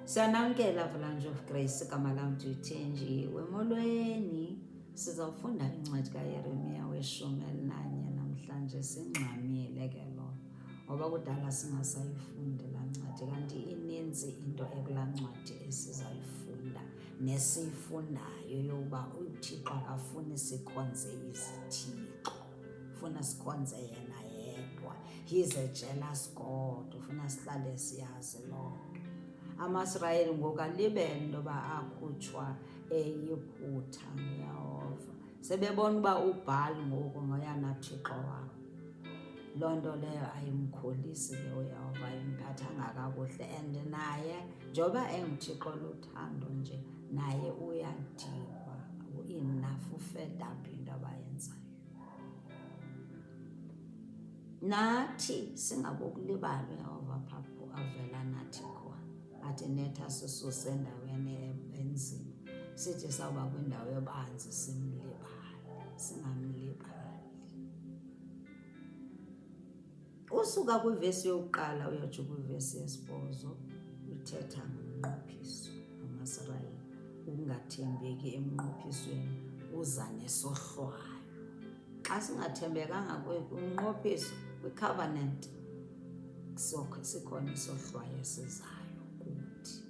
Siyanamkela Avalanche of Grace, igama lam ndithenjiwe. Molweni, sizawufunda incwadi kaYeremiya we-11 namhlanje. Singxamile ke loo, ngoba kudala singasayifundi laa ncwadi, kanti ininzi into ekulaa ncwadi esizayifunda nesiyifundayo yokuba uThixo akafuni sikhonze izithixo, ufuna sikhonze yena yedwa. He is a jealous God, ufuna sihlale siyazi loo nto. AmaIsrayeli ngoku alibele into yoba akhutshwa eyiphutha nguYehova. Sebebona uba uBhali ngoku ngoyena Thixo wabo. Loo nto leyo ayimkholisi ke uYehova, ayimphathanga kakuhle. And naye njengoba enguThixo luthando nje, naye uyadikwa, enough, ufed up into abayenzayo. Nathi singabokulibala uYehova phapho avela nathi khona, athi netha sisuse endaweni enzima, sithi sawuba kwindawo yobanzi simlibale, singamlibali. Usuka kwivesi yokuqala uyotsho kwivesi yesibhozo, uthetha ngomnqophiso wamaIsrayeli, ukungathembeki emnqophisweni uza nesohlwayo. Xa singathembekanga kumnqophiso, kwi-covenant, sikhona isohlwayo esizayo kuthi.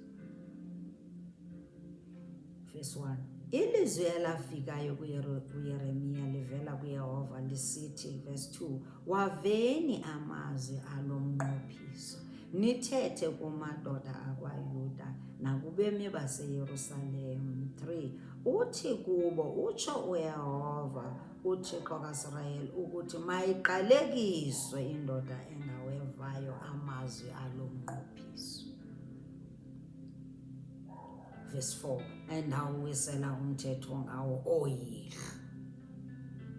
Verse 1, ilizwi elafikayo kuYeremiya livela kuYehova lisithi, verse 2, waveni amazwi alo mnqophiso, nithethe kumadoda akwaYuda nakubemi baseYerusalem. 3, uthi kubo, utsho uYehova, uThixo kaIsrayeli, ukuthi mayiqalekiswe indoda engawevayo amazwi alo mnqophiso. Verse 4, endawuwisela umthetho ngawo oyihla,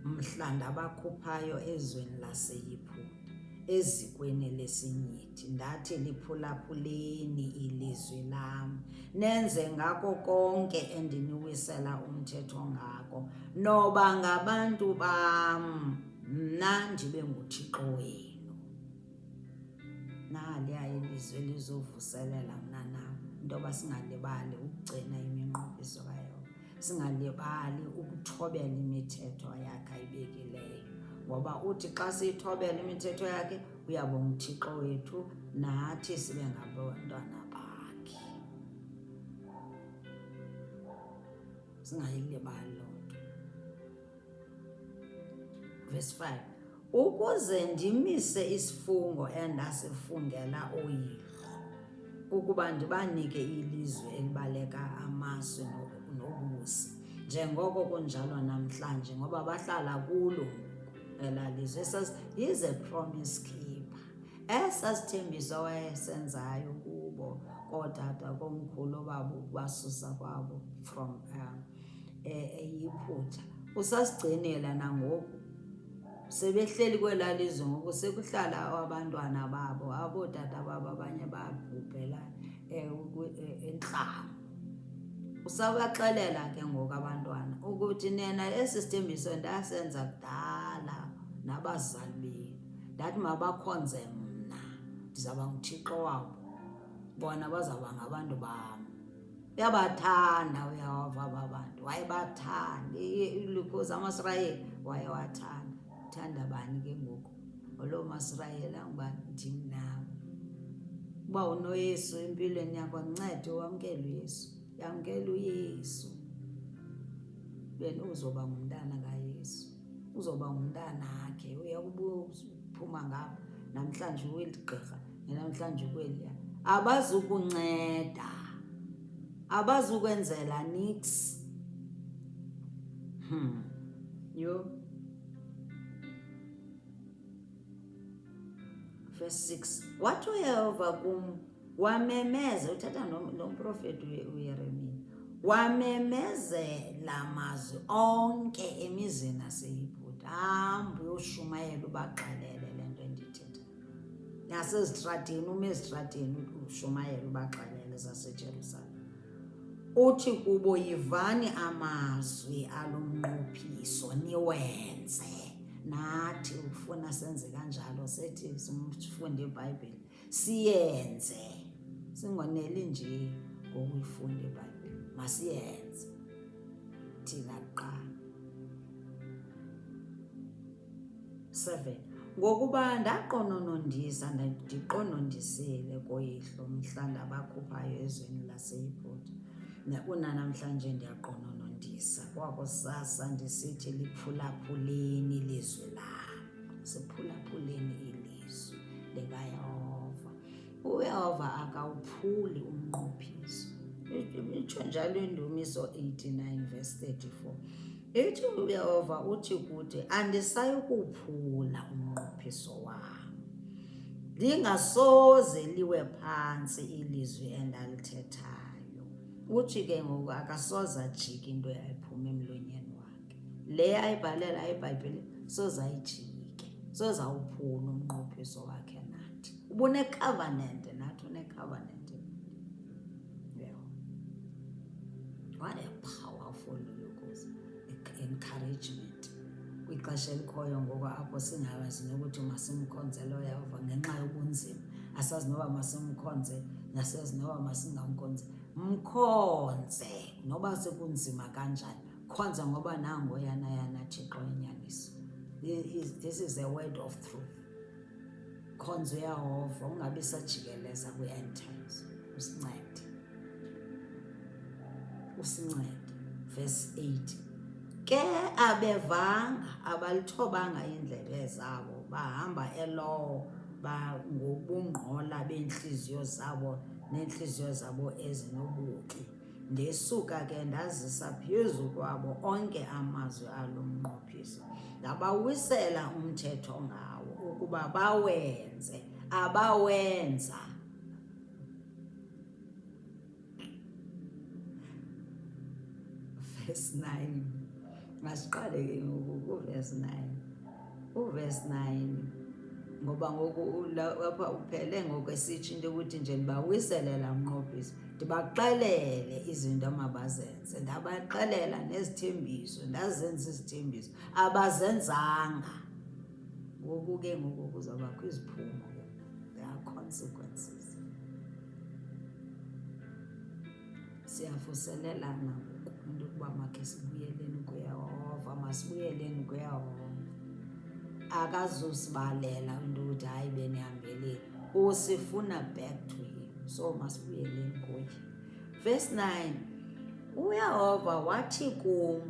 mhla ndabakhuphayo ezweni laseYiphutha, ezikweni lesinyithi, ndathi liphulaphuleni ilizwi lam, nenze ngako konke endiniwisela umthetho ngako, noba ngabantu bam, mna ndibe nguThixo wenu. Naliya ilizwi elizovuselela mna nam, into yoba singalibali ukugcina iminqophiso kaYehova, singalibali ukuthobela imithetho yakhe ayibekileyo, ngoba uthi xa siyithobela imithetho yakhe uyaba nguThixo wethu, nathi sibe ngabantwana bakhe. Singayilibali loo nto. Verse 5, ukuze ndimise isifungo endasifungela oyihlo, ukuba ndibanike ilizwe elibaleka amasi nobusi, njengoko kunjalo namhlanje, ngoba bahlala kulo elaa lizwe. He is a promise keeper. Esasithembiso wayesenzayo kubo kootata komkhulu babo, basusa kwabo from eyiphutha, usasigcinela nangoku. Sebehleli kwelaa lizwe ngoku, sekuhlala abantwana babo, abootata babo abanye babhubhela entlango. Usabaxelela ke ngoku abantwana ukuthi nena esi sithembiso ndasenza kudala nabazali benu, ndathi mabakhonze mna, ndizawuba nguThixo wabo, bona bazawuba ngabantu bam. Uyabathanda uYehova aba bantu, wayebathanda. Ilikhozi amaIsrayeli wayewathanda. Uthanda bani ke ngoku? Oloo maIsrayeli angubani? Ndim nam. Uba unoYesu empilweni yakho, ncede wamkele uYesu, yamkela uYesu, uzoba ngumntana kaYesu, uzoba ngumntanakhe. Uyakuphuma ngapha namhlanje uweli gqirha, namhlanje kweliya, abazukunceda, abazukwenzela niks. Yo. Verse 6, wathi uYehova kum, wamemeza, uthatha lo mprofeti uYeremiya, wamemezela amazwi onke emizini yaseYiphutha, hamba uyoshumayela ubaxelele le nto endithetha. Nasezitrateni, ume ezitrateni ushumayela ubaxelele zaseJerusalem. Uthi kubo, yivani amazwi alo mnqophiso niwenze. Nathi ufuna senze kanjalo, sethi sifunde iBhayibhile siyenze, singoneli nje ngokuyifunda iBhayibhile. Masiyenze thina kuqala. 7. Ngokuba ndaqononondisa ndiqonondisile koyihlo mhla ndabakhuphayo ezweni laseYibhithe, kunanamhlanje ndiyaqononondisa. Kwakusasa ndisithi liphulaphuleni ilizwi lam. Siphulaphuleni ilizwi likaYehova. uYehova akawuphuli umnqophiso. Itsho njalo indumiso 89 verse 34. Ithi uYehova uthi kuthi, andisayikuphula umnqophiso wam. Lingasoze liwe phantsi ilizwi endalithethayo. Uthi ke ngoku akasoze ajike into yayiphuma emlonyeni wakhe. Le ayibhalela iBhayibhile soze ayijike, soze awuphula umnqophiso wakhe nathi. Ubune-covenant nathi, une-covenant. What a powerful encouragement kwixesha elikhoyo ngoku apho singayazi nokuthi masimkhonzele uYehova ngenxa yobunzima. Asazi noba masimkhonze, nasazi noba masingamkhonze. Mkhonze noba sekunzima kanjani. Khonza ngoba nango yana Thixo inyaniso. This is a word of truth. Khonza uYehova, ungabi sajikeleza kwi-end times. Usincede. Verse 8. Ke abevanga abalithobanga iindlebe zabo, bahamba elowo ngobungqola beentliziyo zabo neentliziyo zabo ezinobubi. Ndisuka ke ndazisa phezu kwabo onke amazwi alo mnqophiso, ndabawisela umthetho ngawo ukuba bawenze, abawenza. Verse 9. Masiqale ke ngoku kuverse 9. Uverse 9 ngoba ngoku lapha uphele ngokwesitsho into ukuthi nje ndibawisele la mnqophiso, ndibaxelele izinto amabazenze, ndabaxelela nezithembiso, ndazenza izithembiso abazenzanga. Ngoku ke ngoku kuzawubakho iziphumo ke, there are consequences. Siyavuselelana into yokuba makhe sibuyeleni kuYehova, masibuyeleni kuYehova. Akazusibalela into ukuthi hayi benihambeleni, usifuna back to him, so masibuyeleni kuye. Verse 9. uYehova wathi kum,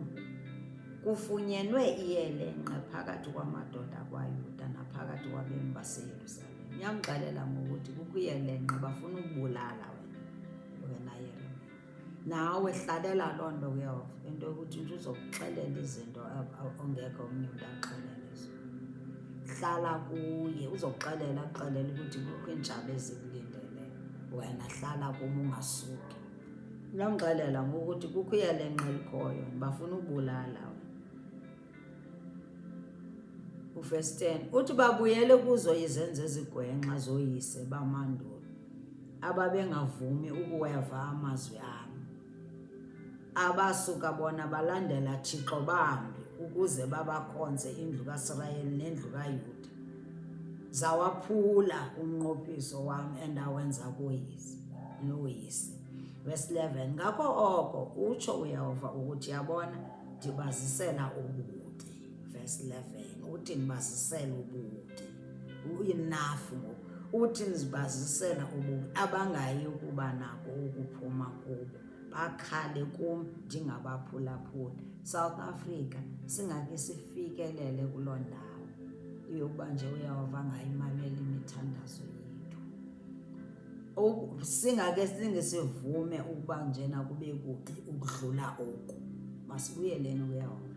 kufunyenwe iyelenqe phakathi kwamadoda akwaYuda naphakathi kwabemi baseYerusalem. Uyamxelela ngokuthi kukho iyelenqe bafuna ukubulala wena Yeremia. Nawe hlalela loo nto kuYehova, into yokuthi uzokuxelela izinto ongekho omnye umntu axelele zona. Hlala kuye, uzokuxelela ukuthi kukho iintshaba ezikulindeleyo, wena hlala kum ungasuki. Uyamxelela ngokuthi kukho iyelenqe elikhoyo bafuna ukubulala wena. Verse 10. Uthi babuyele kuzo izenzo ezigwenxa zoyise bamandulo, ababengavumi ukuweva amazwi ami. Abasuka bona balandela Thixo bambi ukuze babakhonze indlu kaIsrayeli nendlu kaYuda. Zawaphula umnqophiso wam endawenza noyise. Verse 11. Ngakho oko utsho uYehova ukuthi, yabona ndibazisela ububi. Verse 11. Uthi ndibazisela ububi. Enough ngoku. Uthi ndibazisela ububi abangayi ukuba nako ukuphuma kubo, bakhale kum ndingabaphulaphuli. South Africa singake sifikelele kuloo ndawo yokuba nje uYehova angayimameli imithandazo yethu. Singake singesivume ukuba njena kube kubi ukudlula oku. Masibuyeleni kuYehova.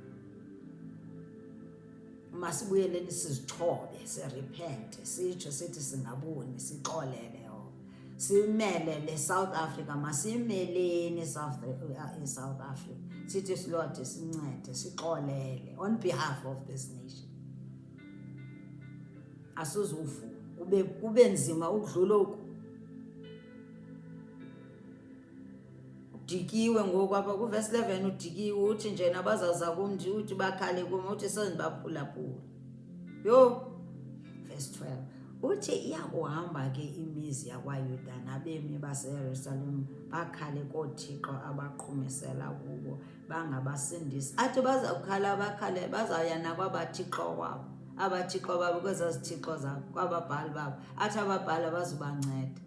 Masibuyeleni sizithobe, sirepente, sitsho sithi singaboni, sixolele Yehova. Simelele South Africa, masimeleni South Africa. Sithi Lord sincede, sixolele on behalf of this nation. Asuzuvuma kube nzima ukudlula oku. Udikiwe ngoku apha kuverse 11. Udikiwe uthi nje nabazaza kum uthi bakhale kum uthi sendibaphulaphula. Yo. Verse 12. uthi iyakuhamba ke imizi yakwaYuda nabemi baseYerusalem bakhale koothixo abaqhumisela kubo bangabasindisi. Athi bazawukhala bakhale, bazawuya nakwabathixo wabo, abathixo babo kwezaa zithixo zabo, kwababhali babo. Athi ababhali bazobanceda.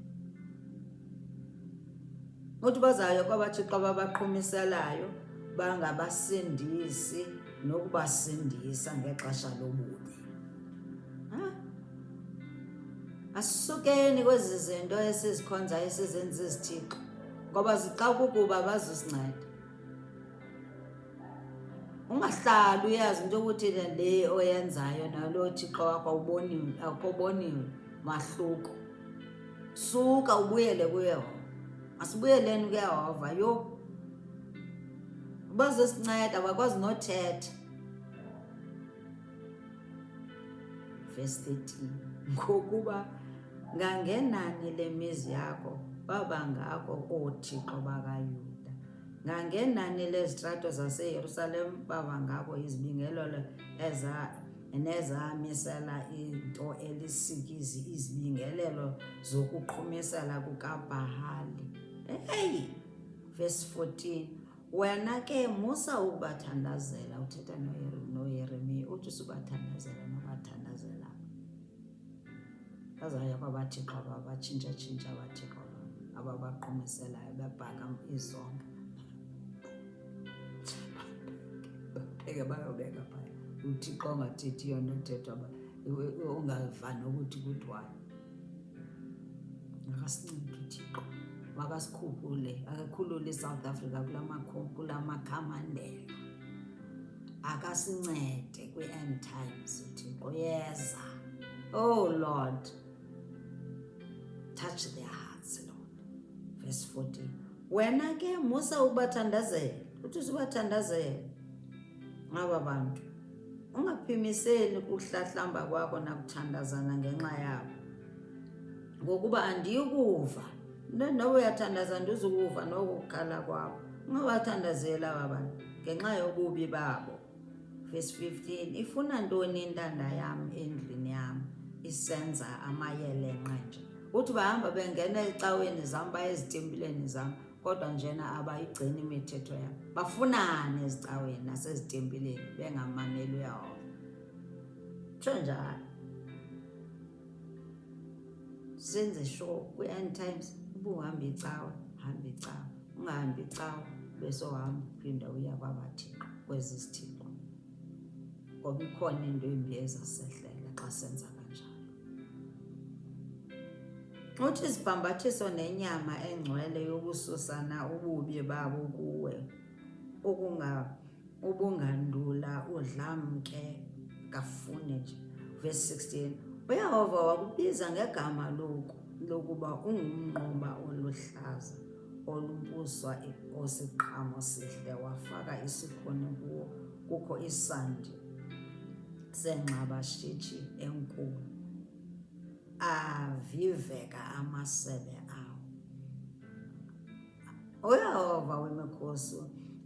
Uthi bazawuya kwabathixo babaqhumiselayo bangabasindisi nokubasindisa ngexesha lobubi. Asisukeni kwezi zinto esizikhonza esizenza izithixo, ngoba zixa kukuba bazosinceda. Ungahlali uyazi into ukuthi le oyenzayo nalo thixo wakho awuboniwe mahluko. Suka ubuyele kuYehova. Asibuyeleni kuYehova. Yho, bazosinceda bakwazi nothetha. Verse 13, ngokuba ngangenani lemizi yakho babangako oothixo bakaYuda, ngangenani lezitrato zaseYerusalem babangako izibingelelo nezamisela into elisikizi, izibingelelo zokuqhumisela kukaBhali. Hey, verse 14, wena ke musa ukubathandazela. Uthetha noYeremiya, uthi usubathandazela nobathandazela. Bazawuya kwabathixo babatshintsha abathixo ababaqhumiselayo bebhaka izonga. Beke bayobeka phaya. UThixo ongathethiyo nothethwa ungava nokuthi kuthiwayo. Akasincede uThixo, makasikhuphule, akakhulule iSouth Africa kula makhamandela. Akasincede kwi-end times uThixo. Yeza, oh Lord, touch their hearts, Lord. Verse 14, wena ke musa ukubathandazela. Uthi usubathandazela ngaba bantu. Ungaphimiseli ukuhlahlamba kwakho nakuthandazana ngenxa yabo, ngokuba andiyukuva. Noba uyathandaza ndizukuva nokukhala kwabo. Ungabathandazela aba bantu ngenxa yobubi babo. Verse 15, ifuna ntoni intanda yam endlini yam isenza amayelenqe nje? Uthi bahamba bengena ecaweni zam baye ezitempileni zam, kodwa njena abayigcini imithetho yam. Bafunane ezicaweni nasezitempileni bengamameli uYehova. Tsho njalo. Senze sure kwi-end times uba uhamba icawa, hamba icawa. Ungahambi icawa besohamba uphinda uya kwabathixo kwezi zithixo, ngoba ikhona into embi ezasehlela xa senza kanjalo. Uthi isibhambathiso nenyama engcwele yokususana ububi babo kuwe, ubungandula udlamke kafune nje. Verse 16, uYehova wakubiza ngegama lokuba ungumnqumba oluhlaza olumpuswa osiqhamo sihle, wafaka isikhuni kuwo, kukho isandi sengxabashitshi enkulu, aviveka amasebe awo. uYehova wemikhosi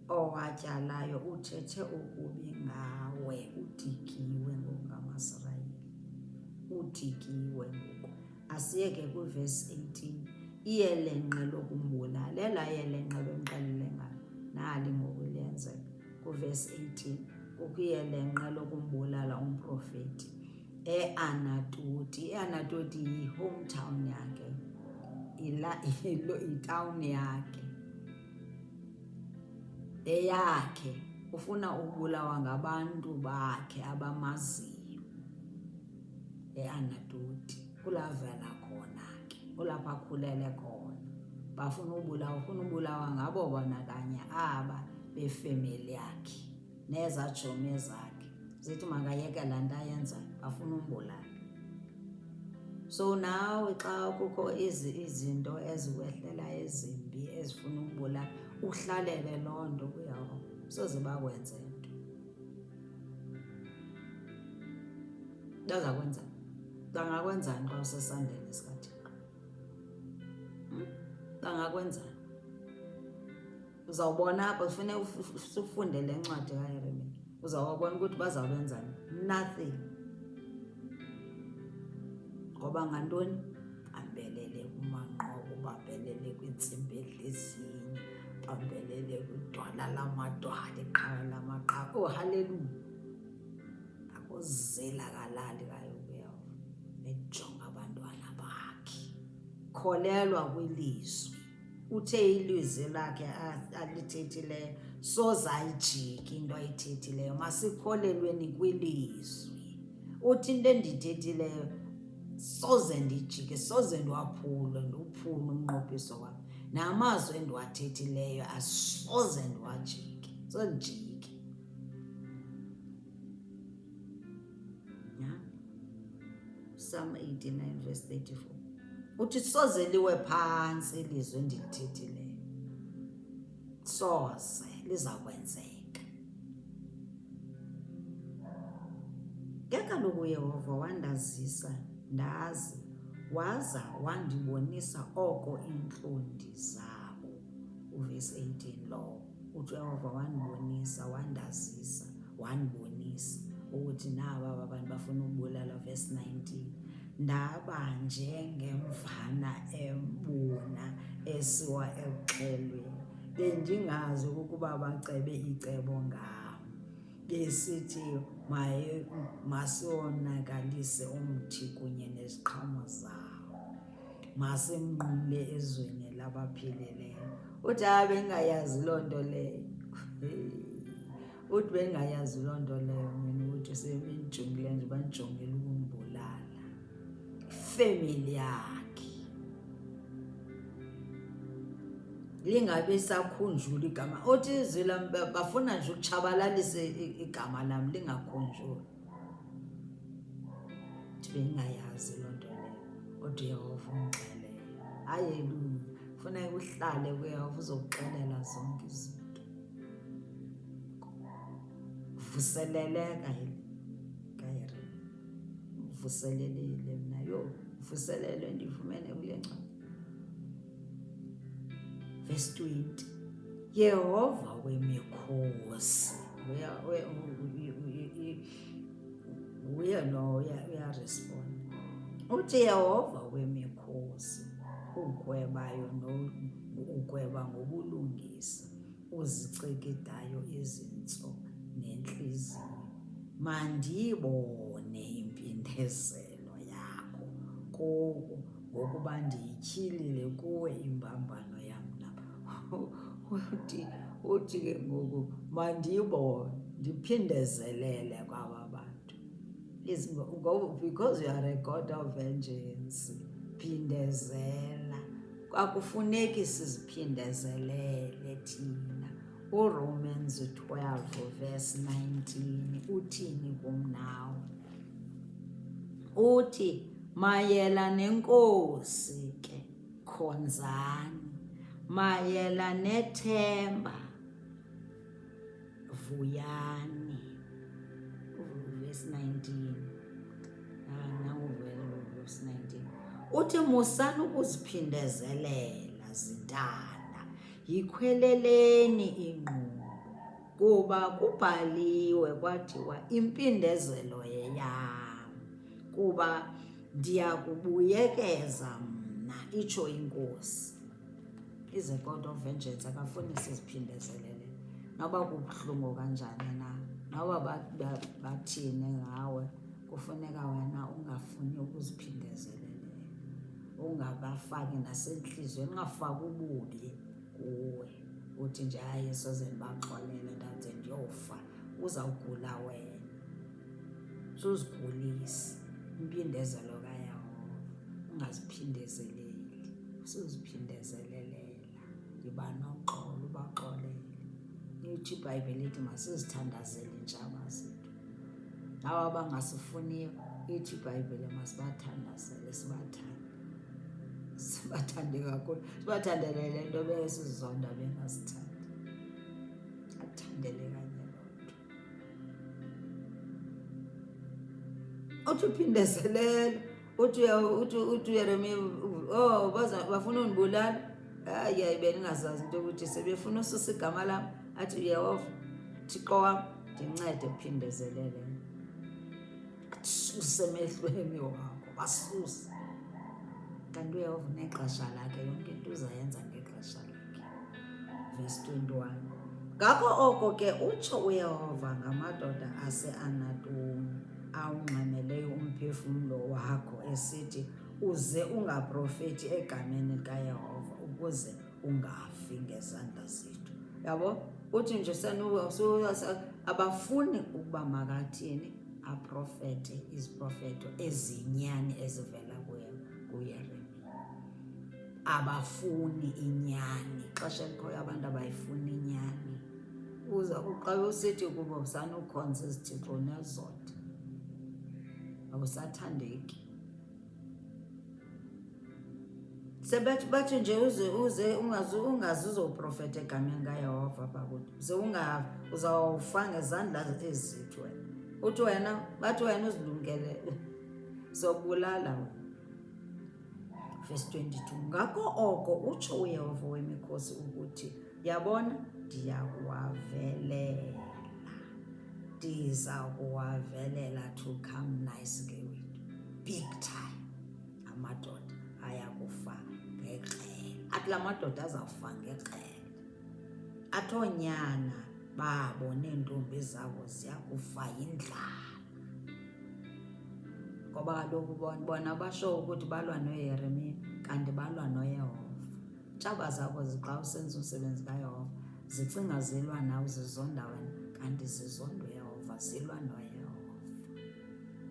owatyalayo uthethe ukubi ngawe, udikiwe ngokungamaSirayeli, udikiwe ngoku. Asiyeke kwiverse 18, iyelenqe lokumbulala. Ela yelenqe bemxelele ngalo nali ngoku liyenzeka. Kuverse 18 kukho iyelenqe lokumbulala umprofeti eAnatoti. iAnatoti yi-hometown yakhe, itawuni yakhe eyakhe. Ufuna ubulawa ngabantu bakhe abamaziyo eAnatoti. Kulavela khona ke, kulapha akhulele khona. Bafuna ubulawa, ufuna ubulawa ngabo bona kanye aba befemeli yakhe nezajomi zakhe. Zithi makayeke laa nto ayenzayo, bafuna umbulala. So nawe xa kukho izinto eziwehlela ezimbi ezifuna umbulala, uhlalele loo nto kuYehova, soze bakwenze nto. Baza kwenza, bangakwenzani xa usesandleni sikaThixo? Bangakwenzani? Uzawubona apho, ufune ufunde le ncwadi kaYeremiya, uzawubona ukuthi bazawubenzani. Nothing. Ngoba ngoba ngantoni bambelele kumanqoko, bambelele kwintsimbi edlezini, bambelele kwidwala lamadwala, iqhala lamaqhawe. Oh, haleluya! Akuzela kalali kaYehova ejonga abantwana bakhe. Kholelwa kwilizwi. Uthe ilizwi lakhe alithethileyo soze ayijike into ayithethileyo. Masikholelweni kwilizwi. Uthi into endiyithethileyo soze ndijike, soze ndiwaphule, ndiwuphule umnqophiso wam. Namazwi endiwathethileyo asoze ndiwajike, soze ndijike. Psalm 89 verse 34. Uthi soze liwe phantsi ilizwi endilithethileyo. Soze liza kwenzeka. Ke kaloku uYehova wandazisa ndazi, waza wandibonisa oko iintlondi zabo. Uvesi 18 lo. Uthi uYehova wandibonisa, wandazisa, wandibonisa ukuthi naba abantu bafuna ukubulala. Verse 19. Ndaba njengemvana embuna esiwa ekuxhelweni, bendingazi ukuba bacebe icebo ngam, besithi masionakalise umthi kunye neziqhamo zawo, masimnqumle ezweni labaphilileyo. Uthi bengayazi loo nto leyo. Uthi bengayazi loo nto leyo, mina uthi sebenijongile nje, banijongele ukumbulala. Ifemeli yakhe lingabe sakhunjula igama. Uthi izwi lam bafuna nje ukutshabalalisa igama lam lingakhunjuli. Uthi bengayazi loo nto leyo, kodwa uYehova ungixelele. Haleluya! Funeka uhlale kuYehova uzokuxelela zonke izinto. Vuseleleka kaYeremia. Vuselelile mna. Vuselele ndifumene kule ncwadi. Verse 20. Yehova wemikhosi. Uyarespond. Uthi Yehova wemikhosi, ugwebayo ugweba ngobulungisa, uzicikidayo izintso nentliziyo. Mandiyibone impindezelo yakho kuwo, ngokuba ndiyityhilile kuwe imbambano yam nabo. Uthi ke ngoku mandiyibone, ndiphindezelele kwaba bantu. Because you are a God of vengeance. Phindezela. Akufuneki siziphindezelele thina. uRomans 12 verse 19 uthini kum nawe? Uthi mayela nenkosi ke khonzani, mayela nethemba vuyani. Verse 19. Verse 19. Uthi musani ukuziphindezelela zintana, yikhweleleni inqulu, kuba kubhaliwe kwathiwa impindezelo yeyam, kuba ndiyakubuyekeza mna, itsho inkosi. Is a God of vengeance. Akafuni siziphindezelele noba kubuhlungu kanjani na, noba bathini ngawe, kufuneka wena ungafuni ukuziphindezelela, ungabafaki nasentliziyweni, ungafaki ububi kuwe. Uthi nje hayi soze ndibaxolele ndade ndiyofa, uzawugula wena. Suzigulisa. Impindezelo kaYehova, ungaziphindezeleli, suziphindezelela. Yiba noxolo, ubaxolele. Ithi iBhayibhile ithi masizithandazele iintshaba zethu. Nawo abangasifuniyo, ithi iBhayibhile masibathandazele, sibathande kakhulu, sibathandele le nto besizonda bengasithandi. Athandele kanye loo nto. Uthi uphindezelela. Uthi uYeremia, bafuna undibulala. Hayi, bendingazazi into ukuthi sebefuna ususa igama lam. Athi Yehova, Thixo wam, ndincede kuphindezelele. Suse emehlweni wakho, basuse. kanti uyehova unexesha lakhe, yonke into uzayenza ngexesha lakhe. Verse 21. Ngako oko ke utsho uyehova ngamadoda ase-Anatoti awungxameleyo umphefumlo wakho esithi, uze ungaprofethi egameni likayehova ukuze ungafi ngezandla zethu. Yabo, uthi nje abafuni ukuba makathini aprofete iziprofeto ezinyani ezivela kuYeremiya. Abafuni inyani. Ixesha elikhoyo abantu abayifuni inyani. Xa usithi kubo usanukhonza izithixo nezoda, awusathandeki. Bathi nje uze ungazi uzoprofeta egameni kaYehova bakuthi. Uzawufa ngezandla ezithi wena. Uthi wena, bathi wena uzilungele. Zobulala wena. Verse 22. Ngako oko utsho uyehova wemikhosi ukuthi, yabona, ndiza kuwavelela to come nice ke wethu. Big time. Amadoda ayakufa ngexhela. Athi la madoda azawufa ngexhela. Athonyana babo neentombi zabo ziyakufa yindlala. Ngoba kaloku bona basho ukuthi balwa noYeremiya, kanti balwa noYehova. Tshaba zabo xa usenza umsebenzi kaYehova zicinga zilwa nawe, zizonda wena, kanti zizonda uYehova, zilwa noYehova.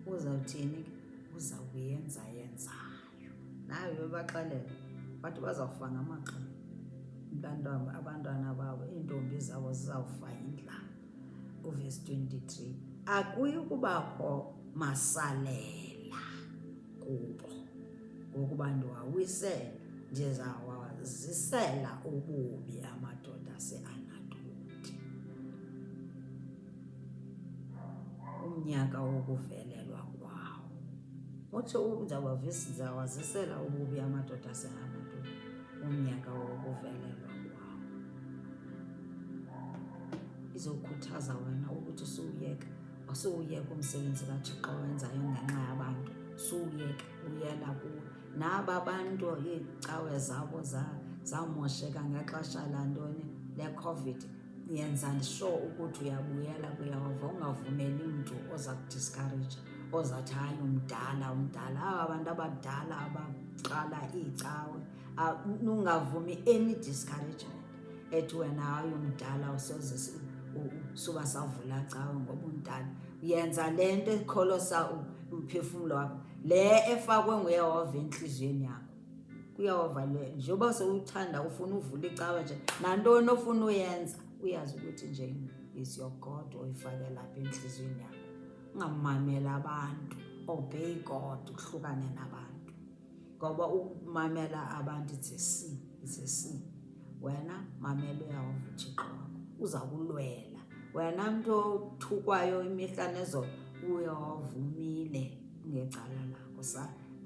Uzawuthini ke? Uza kuyenza yenzayo. Nawe bebaxelela bathi bazawufa ngamaxhela. Abantwana babo, iintombi zabo zizawufa yindlala. Verse 23. Akuyi kubakho masalela kubo ngokuba ndiwawisele, ndizawazisela ububi amadoda ase-Anatoti. Umnyaka wokuvelelwa kwawo. Utsho ndizawazisela ububi amadoda ase-Anatoti. Umnyaka wokuvelelwa kwawo. Izokhuthaza wena ukuthi suwuyeka umsebenzi kaThixo wenzayo ngenxa yabantu. Suwuyeka, uyela kuwo. Naba bantu iicawe zabo zamosheka ngexesha lantoni le-COVID. Yenza sure ukuthi uyabuyela kuYehova. Ungavumeli mntu oza kudiscourage, ozathi hayi umdala. Aba bantu abadala abaqala iicawe. Ungavumi any discouragement ethi wena hayi umdala usoze suba savula cawe ngoba umdala. Yenza le nto ekholosa umphefumlo wakho, le efakwe nguYehova entliziyweni yakho. KuYehova le njengoba sewuthanda ufuna uvula icawe nje, nantoni ofuna uyenza uyazi ukuthi nje is your God oyifake lapha entliziyweni yakho. Ungamamela abantu, obey God, uhlukane nabantu. Ngoba ukumamela abantu it's a sin. Wena mamela uYehova uThixo wakho, uza kulwela. Wena mntu othukwayo imihla nezolo, uYehova umile ngecala lakho.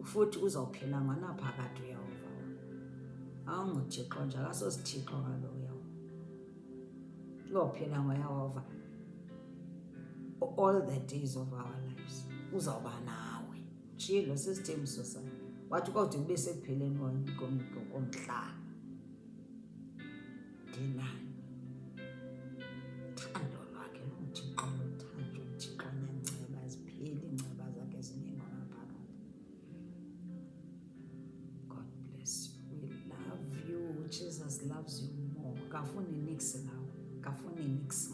Futhi uzawuphila nganaphakade uYehova. AwunguThixo nje, akasosithixo kaloku uYehova. Uyophila ngoYehova all the days of our lives. Uzawuba nawe. Tshilo sisithembiso sakhe. Wathi kodwa ube sekupheleni komhlaba. Ndinani? Thando lwakhe lumthixo luthanjwe, uThixo nenceba ezipheli, iinceba zakhe zinengaphakade. God bless you. We love you. Jesus loves you more. Kafuni nix nawe. Kafuni nix.